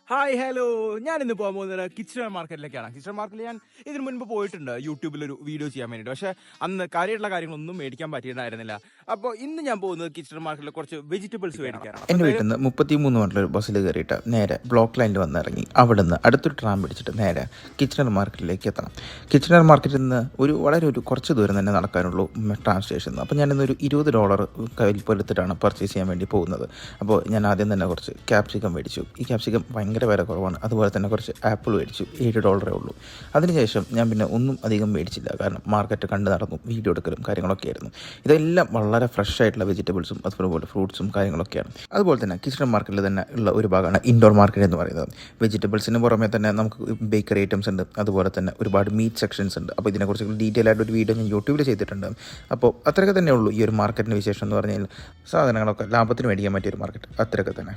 Hi hello. ഞാൻ ഇന്ന് പോകാൻ പോകുന്നത് കിച്ചൺ മാർക്കറ്റിലേക്കാണ്. കിച്ചൺ മാർക്കറ്റിൽ ഞാൻ ഇതിനു മുൻപ് പോയിട്ടുണ്ട് യൂട്യൂബിലൊരു വീഡിയോ ചെയ്യാൻ വേണ്ടിയിട്ട്. പക്ഷേ അന്ന് കാര്യമായിട്ടുള്ള കാര്യങ്ങളൊന്നും മേടിക്കാൻ പറ്റിയിട്ടുണ്ടായിരുന്നില്ല. അപ്പോൾ ഇന്ന് ഞാൻ പോകുന്നത് കിച്ചൺ മാർക്കറ്റിൽ കുറച്ച് വെജിറ്റബിൾസ് മേടിക്കാനാണ്. എൻ്റെ വീട്ടിൽ നിന്ന് 33 വണ്ടിലൊരു ബസ്സിൽ കയറിയിട്ട് നേരെ ബ്ലോക്ക് ലൈനിൽ വന്നിറങ്ങി അവിടെ നിന്ന് അടുത്തൊരു ട്രാം പിടിച്ചിട്ട് നേരെ കിച്ചണർ മാർക്കറ്റിലേക്ക് എത്തണം. കിച്ചണർ മാർക്കറ്റിൽ നിന്ന് ഒരു കുറച്ച് ദൂരം തന്നെ നടക്കാനുള്ളൂ ട്രാം സ്റ്റേഷനിൽ നിന്ന്. അപ്പോൾ ഞാനിന്നൊരു $20 കയ്യിൽ എടുത്തിട്ടാണ് പർച്ചേസ് ചെയ്യാൻ വേണ്ടി പോകുന്നത്. അപ്പോൾ ഞാൻ ആദ്യം തന്നെ കുറച്ച് ക്യാപ്സിക്കം മേടിച്ചു. ഈ ക്യാപ്സിക്കം ഭയങ്കര വില കുറവാണ്. അതുപോലെ തന്നെ കുറച്ച് ആപ്പിൾ മേടിച്ചു, $7 ഉള്ളൂ. അതിനുശേഷം ഞാൻ പിന്നെ ഒന്നും അധികം മേടിച്ചില്ല, കാരണം മാർക്കറ്റ് കണ്ട് നടന്നു, വീഡിയോ എടുക്കലും കാര്യങ്ങളൊക്കെ ആയിരുന്നു. ഇതെല്ലാം വളരെ ഫ്രഷ് ആയിട്ടുള്ള വെജിറ്റബിൾസും അതുപോലെ ഫ്രൂട്ട്സും കാര്യങ്ങളൊക്കെയാണ്. അതുപോലെ തന്നെ കിച്ചൺ മാർക്കറ്റിൽ തന്നെ ഉള്ള ഒരു ഭാഗമാണ് ഇൻഡോർ മാർക്കറ്റ് എന്ന് പറയുന്നത്. വെജിറ്റബിൾസിന് പുറമെ തന്നെ നമുക്ക് ബേക്കറി ഐറ്റംസ് ഉണ്ട്, അതുപോലെ തന്നെ ഒരുപാട് മീറ്റ് സെക്ഷൻസ് ഉണ്ട്. അപ്പോൾ ഇതിനെക്കുറിച്ച് ഡീറ്റെയിൽ ആയിട്ട് ഒരു വീഡിയോ ഞാൻ യൂട്യൂബിൽ ചെയ്തിട്ടുണ്ട്. അപ്പോൾ അത്രയൊക്കെ തന്നെ ഉള്ളൂ ഈ ഒരു മാർക്കറ്റിൻ്റെ വിശേഷം എന്ന് പറഞ്ഞാൽ. സാധനങ്ങളൊക്കെ ലാഭത്തിന് മേടിക്കാൻ പറ്റിയ ഒരു മാർക്കറ്റ്, അത്രയൊക്കെ തന്നെ.